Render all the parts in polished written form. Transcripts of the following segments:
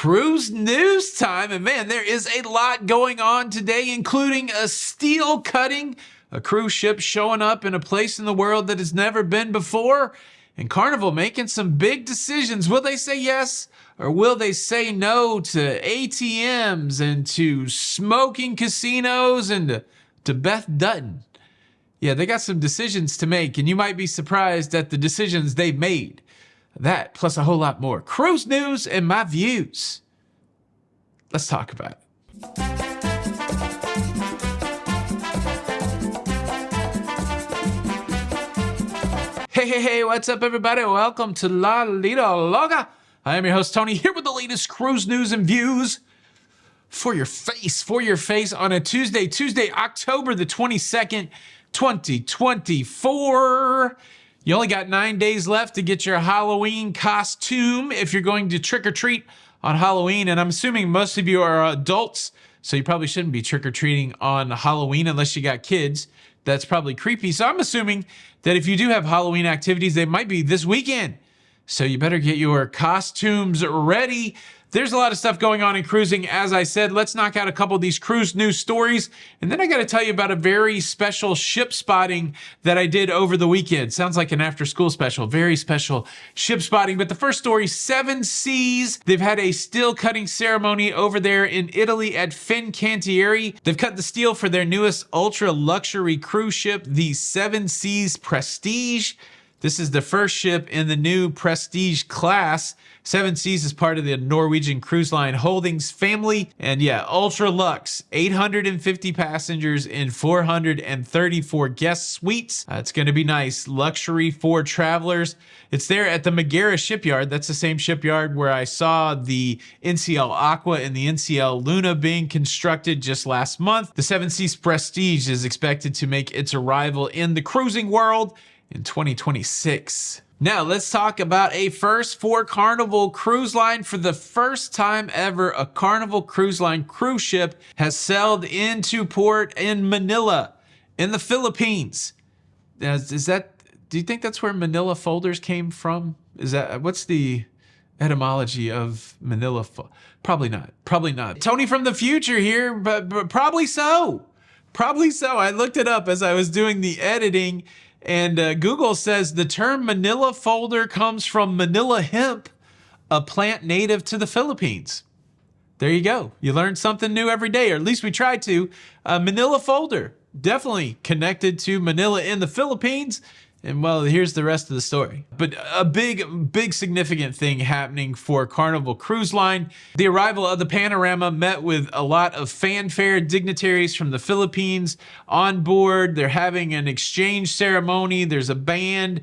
cruise news time. And man, there is a lot going on today, including a steel cutting, a cruise ship showing up in a place in the world that has never been before, and Carnival making some big decisions. Will they say yes or will they say no to ATMs and to smoking casinos and to Beth Dutton? Yeah, they got some decisions to make, and you might be surprised at the decisions they've made. That, plus a whole lot more. Cruise news and my views. Let's talk about it. Hey, what's up, everybody? Welcome to Lido, Loca. I am your host, Tony, here with the latest cruise news and views for your face on a Tuesday, October the 22nd, 2024. You only got 9 days left to get your Halloween costume if you're going to trick or treat on Halloween. And I'm assuming most of you are adults, so you probably shouldn't be trick or treating on Halloween unless you got kids. That's probably creepy. So I'm assuming that if you do have Halloween activities, they might be this weekend. So you better get your costumes ready. There's a lot of stuff going on in cruising. As I said, let's knock out a couple of these cruise news stories. And then I got to tell you about a very special ship spotting that I did over the weekend. Sounds like an after school special, very special ship spotting. But the first story, Seven Seas. They've had a steel cutting ceremony over there in Italy at Fincantieri. They've cut the steel for their newest ultra luxury cruise ship, the Seven Seas Prestige. This is the first ship in the new Prestige class. Seven Seas is part of the Norwegian Cruise Line Holdings family. And yeah, ultra luxe, 850 passengers in 434 guest suites. It's going to be nice. Luxury for travelers. It's there at the Magera shipyard. That's the same shipyard where I saw the NCL Aqua and the NCL Luna being constructed just last month. The Seven Seas Prestige is expected to make its arrival in the cruising world in 2026. Now let's talk about a first for Carnival Cruise Line. For the first time ever, a Carnival Cruise Line cruise ship has sailed into port in Manila in the Philippines. Now, do you think that's where Manila folders came from? What's the etymology of Manila? Probably not. Tony from the future here, but probably so. I looked it up as I was doing the editing. And Google says the term Manila folder comes from Manila hemp, a plant native to the Philippines. There you go. You learn something new every day, or at least we try to. Manila folder, definitely connected to Manila in the Philippines. And well, here's the rest of the story. But a big significant thing happening for Carnival Cruise Line. The arrival of the Panorama met with a lot of fanfare. Dignitaries from the Philippines on board. They're having an exchange ceremony. There's a band,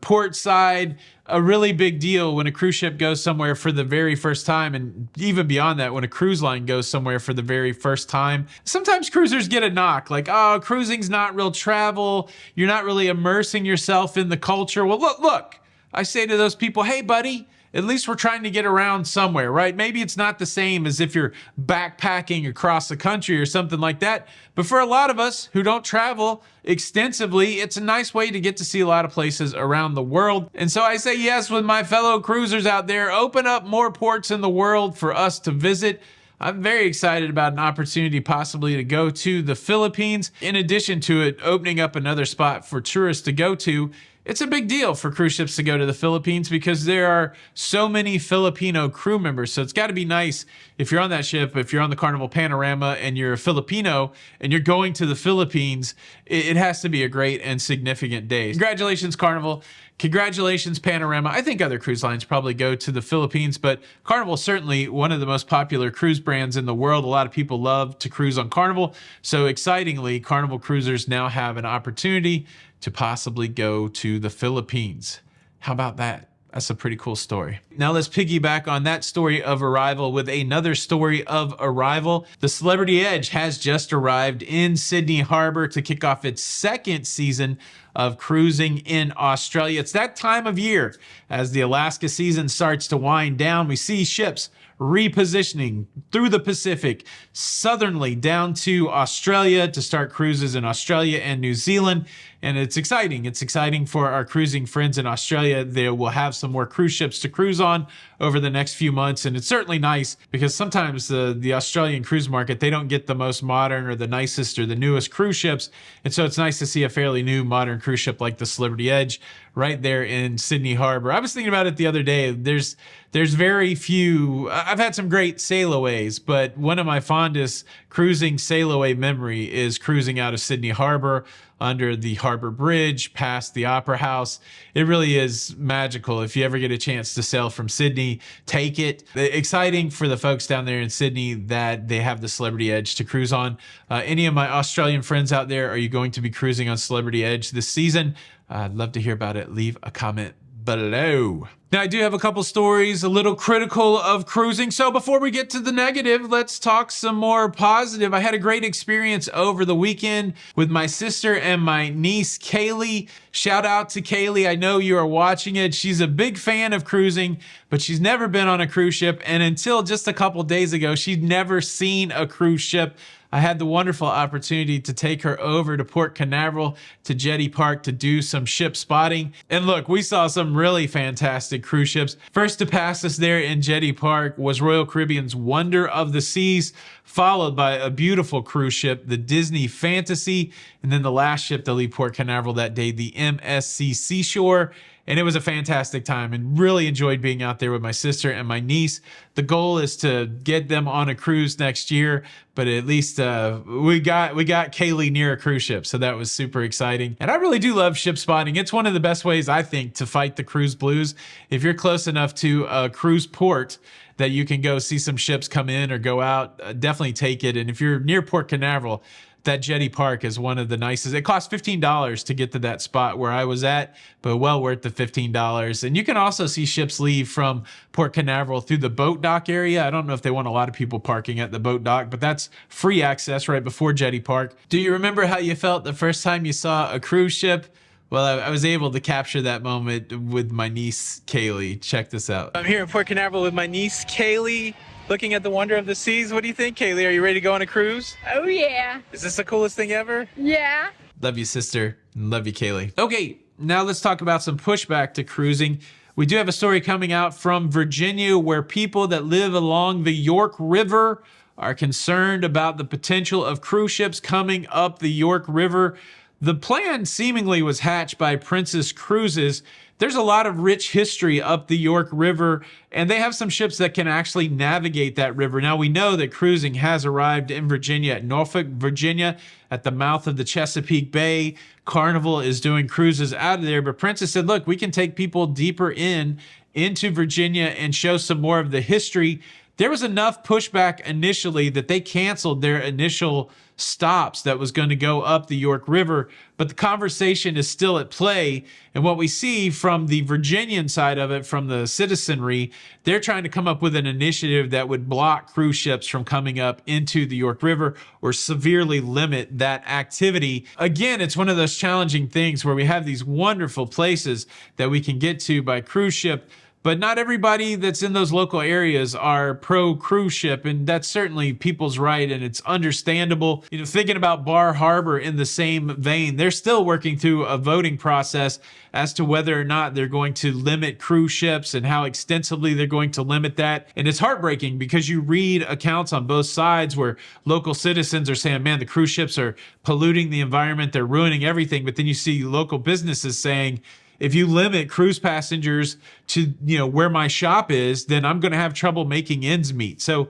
port side. A really big deal when a cruise ship goes somewhere for the very first time, and even beyond that, when a cruise line goes somewhere for the very first time. Sometimes cruisers get a knock, like, oh, cruising's not real travel. You're not really immersing yourself in the culture. Well, look, I say to those people, hey, buddy, at least we're trying to get around somewhere, right? Maybe it's not the same as if you're backpacking across the country or something like that. But for a lot of us who don't travel extensively, it's a nice way to get to see a lot of places around the world. And so I say yes with my fellow cruisers out there. Open up more ports in the world for us to visit. I'm very excited about an opportunity possibly to go to the Philippines. In addition to it opening up another spot for tourists to go to, it's a big deal for cruise ships to go to the Philippines because there are so many Filipino crew members. So it's got to be nice if you're on that ship, if you're on the Carnival Panorama and you're a Filipino and you're going to the Philippines, it has to be a great and significant day. Congratulations, Carnival. Congratulations, Panorama. I think other cruise lines probably go to the Philippines, but Carnival is certainly one of the most popular cruise brands in the world. A lot of people love to cruise on Carnival. So excitingly, Carnival cruisers now have an opportunity to possibly go to the Philippines. How about that? That's a pretty cool story. Now let's piggyback on that story of arrival with another story of arrival. The Celebrity Edge has just arrived in Sydney Harbor to kick off its second season of cruising in Australia. It's that time of year as the Alaska season starts to wind down. We see ships repositioning through the Pacific, southernly down to Australia to start cruises in Australia and New Zealand. And it's exciting. It's exciting for our cruising friends in Australia. They will have some more cruise ships to cruise on over the next few months. And it's certainly nice because sometimes the Australian cruise market, they don't get the most modern or the nicest or the newest cruise ships. And so it's nice to see a fairly new modern cruise ship like the Celebrity Edge right there in Sydney Harbor. I was thinking about it the other day. There's very few. I've had some great sailaways, but one of my fondest cruising sailaway memory is cruising out of Sydney Harbor under the Harbor Bridge, past the Opera House. It really is magical. If you ever get a chance to sail from Sydney, take it. Exciting for the folks down there in Sydney that they have the Celebrity Edge to cruise on. Any of my Australian friends out there, are you going to be cruising on Celebrity Edge this season? I'd love to hear about it. Leave a comment below. Now, I do have a couple stories a little critical of cruising. So before we get to the negative, let's talk some more positive. I had a great experience over the weekend with my sister and my niece, Kaylee. Shout out to Kaylee. I know you are watching it. She's a big fan of cruising, but she's never been on a cruise ship. And until just a couple days ago, she'd never seen a cruise ship. I had the wonderful opportunity to take her over to Port Canaveral to Jetty Park to do some ship spotting. And look, we saw some really fantastic cruise ships. First to pass us there in Jetty Park was Royal Caribbean's Wonder of the Seas, followed by a beautiful cruise ship, the Disney Fantasy, and then the last ship to leave Port Canaveral that day, the MSC Seashore. And it was a fantastic time and really enjoyed being out there with my sister and my niece. The goal is to get them on a cruise next year, but at least we got Kaylee near a cruise ship, so that was super exciting. And I really do love ship spotting. It's one of the best ways, I think, to fight the cruise blues. If you're close enough to a cruise port that you can go see some ships come in or go out, definitely take it. And if you're near Port Canaveral, that Jetty Park is one of the nicest. It cost $15 to get to that spot where I was at, but well worth the $15. And you can also see ships leave from Port Canaveral through the boat dock area. I don't know if they want a lot of people parking at the boat dock, but that's free access right before Jetty Park. Do you remember how you felt the first time you saw a cruise ship? Well, I was able to capture that moment with my niece, Kaylee. Check this out. I'm here in Port Canaveral with my niece, Kaylee, looking at the Wonder of the Seas. What do you think, Kaylee? Are you ready to go on a cruise? Oh, yeah. Is this the coolest thing ever? Yeah. Love you, sister. And love you, Kaylee. Okay, now let's talk about some pushback to cruising. We do have a story coming out from Virginia where people that live along the York River are concerned about the potential of cruise ships coming up the York River. The plan seemingly was hatched by Princess Cruises. There's a lot of rich history up the York River, and they have some ships that can actually navigate that river. Now, we know that cruising has arrived in Virginia, at Norfolk, Virginia, at the mouth of the Chesapeake Bay. Carnival is doing cruises out of there, but Princess said, look, we can take people deeper into Virginia and show some more of the history. There was enough pushback initially that they canceled their initial stops that was going to go up the York River, but the conversation is still at play. And what we see from the Virginian side of it, from the citizenry, they're trying to come up with an initiative that would block cruise ships from coming up into the York River or severely limit that activity. Again, it's one of those challenging things where we have these wonderful places that we can get to by cruise ship, but not everybody that's in those local areas are pro cruise ship, and that's certainly people's right, and it's understandable. You know, thinking about Bar Harbor in the same vein, they're still working through a voting process as to whether or not they're going to limit cruise ships and how extensively they're going to limit that. And it's heartbreaking because you read accounts on both sides where local citizens are saying, man, the cruise ships are polluting the environment, they're ruining everything. But then you see local businesses saying, if you limit cruise passengers to, where my shop is, then I'm going to have trouble making ends meet. So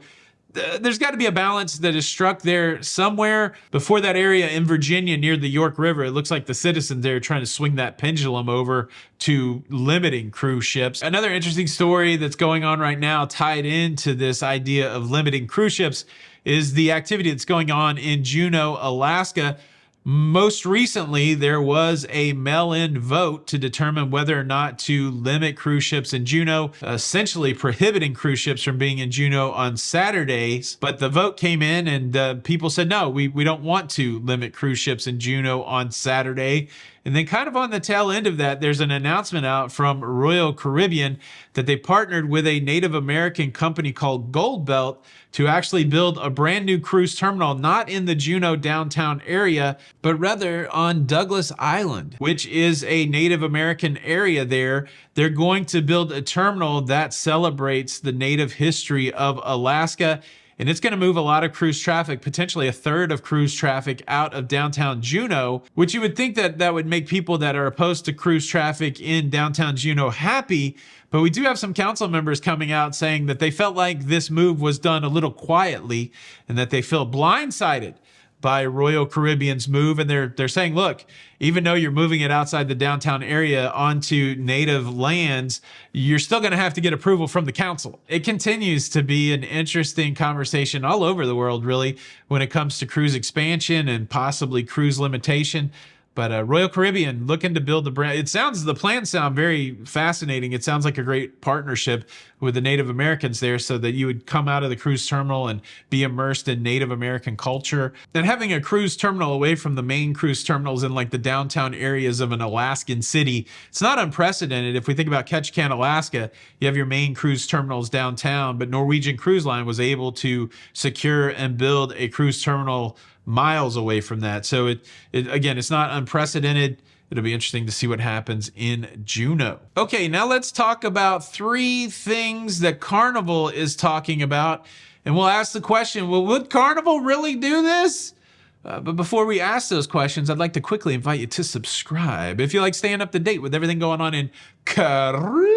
there's got to be a balance that is struck there somewhere. Before that area in Virginia near the York River, it looks like the citizens there are trying to swing that pendulum over to limiting cruise ships. Another interesting story that's going on right now tied into this idea of limiting cruise ships is the activity that's going on in Juneau, Alaska. Most recently, there was a mail-in vote to determine whether or not to limit cruise ships in Juneau, essentially prohibiting cruise ships from being in Juneau on Saturdays. But the vote came in and people said, no, we don't want to limit cruise ships in Juneau on Saturday. And then kind of on the tail end of that, there's an announcement out from Royal Caribbean that they partnered with a Native American company called Gold Belt to actually build a brand new cruise terminal, not in the Juneau downtown area, but rather on Douglas Island, which is a Native American area there. They're going to build a terminal that celebrates the Native history of Alaska. And it's going to move a lot of cruise traffic, potentially a third of cruise traffic out of downtown Juneau, which you would think that would make people that are opposed to cruise traffic in downtown Juneau happy. But we do have some council members coming out saying that they felt like this move was done a little quietly and that they feel blindsided by Royal Caribbean's move. And they're saying, look, even though you're moving it outside the downtown area onto native lands, you're still going to have to get approval from the council. It continues to be an interesting conversation all over the world, really, when it comes to cruise expansion and possibly cruise limitation. But Royal Caribbean looking to build the brand. The plans sound very fascinating. It sounds like a great partnership with the Native Americans there, so that you would come out of the cruise terminal and be immersed in Native American culture. And having a cruise terminal away from the main cruise terminals in like the downtown areas of an Alaskan city, it's not unprecedented. If we think about Ketchikan, Alaska, you have your main cruise terminals downtown, but Norwegian Cruise Line was able to secure and build a cruise terminal miles away from that. So again, it's not unprecedented. It'll be interesting to see what happens in Juneau. Okay, now let's talk about 3 things that Carnival is talking about. And we'll ask the question, well, would Carnival really do this? But before we ask those questions, I'd like to quickly invite you to subscribe. If you like staying up to date with everything going on in cruising,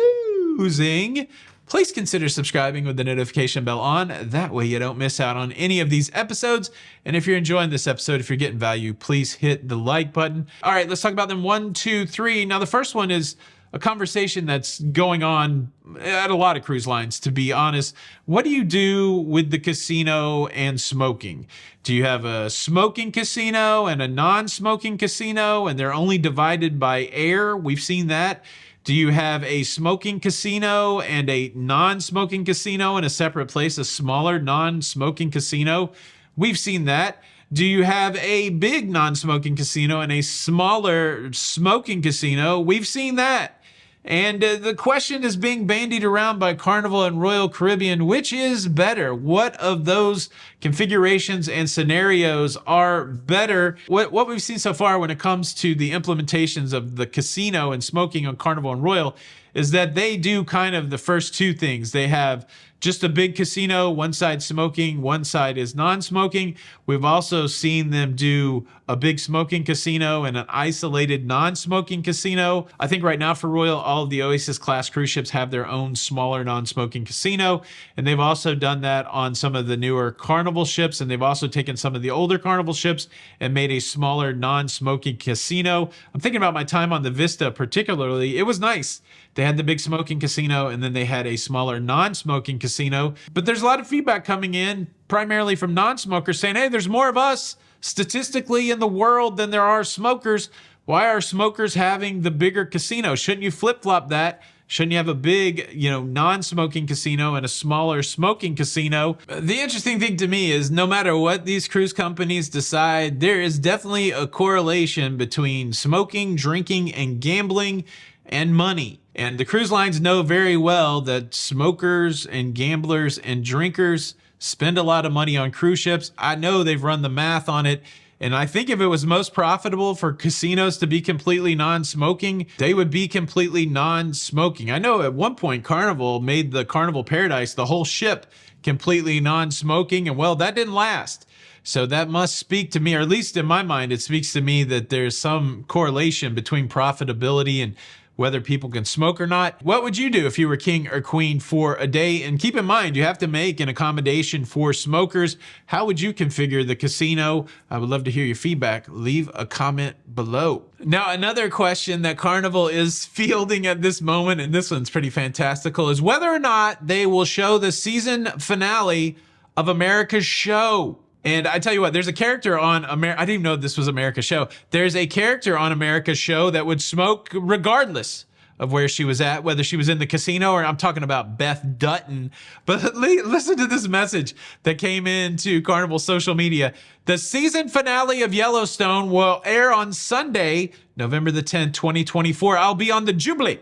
please consider subscribing with the notification bell on. That way you don't miss out on any of these episodes. And if you're enjoying this episode, if you're getting value, please hit the like button. All right, let's talk about them. 1, 2, 3. Now, the first one is a conversation that's going on at a lot of cruise lines, to be honest. What do you do with the casino and smoking? Do you have a smoking casino and a non-smoking casino, and they're only divided by air? We've seen that. Do you have a smoking casino and a non-smoking casino in a separate place, a smaller non-smoking casino? We've seen that. Do you have a big non-smoking casino and a smaller smoking casino? We've seen that. And the question is being bandied around by Carnival and Royal Caribbean. Which is better? What of those configurations and scenarios are better? What we've seen so far when it comes to the implementations of the casino and smoking on Carnival and Royal is that they do kind of the first 2 things. They have just a big casino, one side smoking, one side is non-smoking. We've also seen them do a big smoking casino and an isolated non-smoking casino. I think right now for Royal, all of the Oasis class cruise ships have their own smaller non-smoking casino. And they've also done that on some of the newer Carnival ships. And they've also taken some of the older Carnival ships and made a smaller non-smoking casino. I'm thinking about my time on the Vista particularly. It was nice. They had the big smoking casino and then they had a smaller non-smoking casino. But there's a lot of feedback coming in, primarily from non-smokers, saying, hey, there's more of us statistically in the world than there are smokers. Why are smokers having the bigger casino? Shouldn't you flip-flop that? Shouldn't you have a big, non-smoking casino and a smaller smoking casino? The interesting thing to me is no matter what these cruise companies decide, there is definitely a correlation between smoking, drinking, and gambling and money. And the cruise lines know very well that smokers and gamblers and drinkers spend a lot of money on cruise ships. I know they've run the math on it. And I think if it was most profitable for casinos to be completely non-smoking, they would be completely non-smoking. I know at one point Carnival made the Carnival Paradise, the whole ship, completely non-smoking. And well, that didn't last. So that must speak to me, or at least in my mind, it speaks to me that there's some correlation between profitability and whether people can smoke or not. What would you do if you were king or queen for a day? And keep in mind, you have to make an accommodation for smokers. How would you configure the casino? I would love to hear your feedback. Leave a comment below. Now, another question that Carnival is fielding at this moment, and this one's pretty fantastical, is whether or not they will show the season finale of America's Show. And I tell you what, there's a character on I didn't even know this was America's Show. There's a character on America's Show that would smoke regardless of where she was at, whether she was in the casino or I'm talking about Beth Dutton. But listen to this message that came into Carnival social media. The season finale of Yellowstone will air on Sunday, November the 10th, 2024. I'll be on the Jubilee.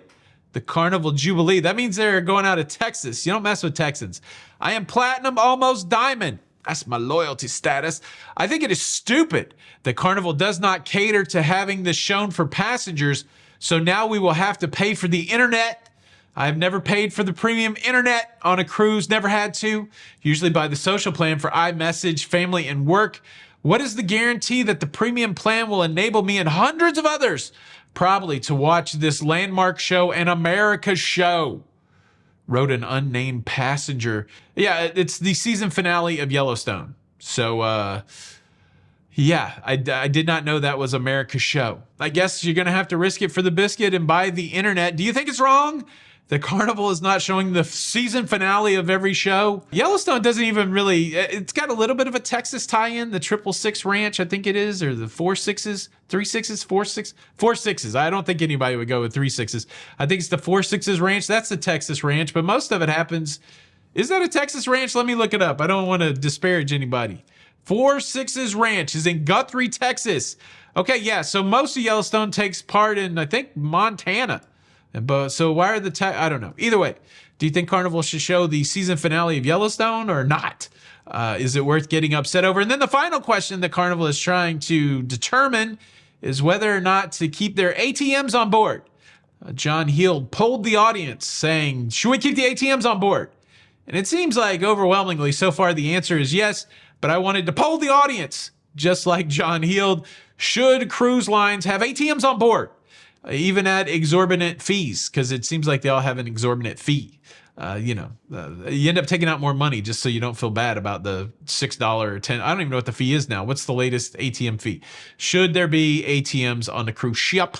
The Carnival Jubilee. That means they're going out of Texas. You don't mess with Texans. I am platinum, almost diamond. That's my loyalty status. I think it is stupid that Carnival does not cater to having this shown for passengers. So now we will have to pay for the internet. I've never paid for the premium internet on a cruise, never had to. Usually buy the social plan for iMessage, family, and work. What is the guarantee that the premium plan will enable me and hundreds of others probably to watch this landmark show and America's show? Wrote an unnamed passenger. Yeah, it's the season finale of Yellowstone. So, yeah, I did not know that was America's show. I guess you're going to have to risk it for the biscuit and buy the internet. Do you think it's wrong that Carnival is not showing the season finale of every show? Yellowstone doesn't even really, it's got a little bit of a Texas tie-in, the 666 Ranch, I think it is, or the 4-6s, 3-6s, 4-6, 4-6s. I don't think anybody would go with 3-6s. I think it's the 4-6s Ranch. That's the Texas Ranch, but most of it happens. Is that a Texas ranch? Let me look it up. I don't want to disparage anybody. 4-6s Ranch is in Guthrie, Texas. Okay, yeah, so most of Yellowstone takes part in, I think, Montana. But so why are I don't know. Either way, do you think Carnival should show the season finale of Yellowstone or not? Is it worth getting upset over? And then the final question that Carnival is trying to determine is whether or not to keep their ATMs on board. John Heald polled the audience saying, should we keep the ATMs on board? And it seems like overwhelmingly so far the answer is yes, but I wanted to poll the audience, just like John Heald. Should cruise lines have ATMs on board? Even at exorbitant fees, because it seems like they all have an exorbitant fee. You end up taking out more money just so you don't feel bad about the $6 or $10. I don't even know what the fee is now. What's the latest ATM fee? Should there be ATMs on the cruise ship?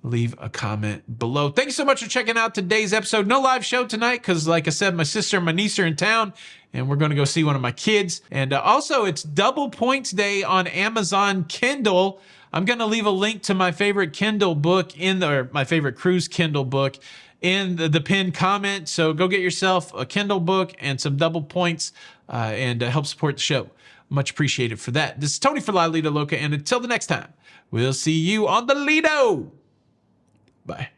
Leave a comment below. Thank you so much for checking out today's episode. No live show tonight because, like I said, my sister and my niece are in town, and we're going to go see one of my kids. And also, it's Double Points Day on Amazon Kindle. I'm going to leave a link to my favorite Kindle book my favorite cruise Kindle book in the pinned comment. So go get yourself a Kindle book and some double points and help support the show. Much appreciated for that. This is Tony for Lido, Loca, and until the next time, we'll see you on the Lido. Bye.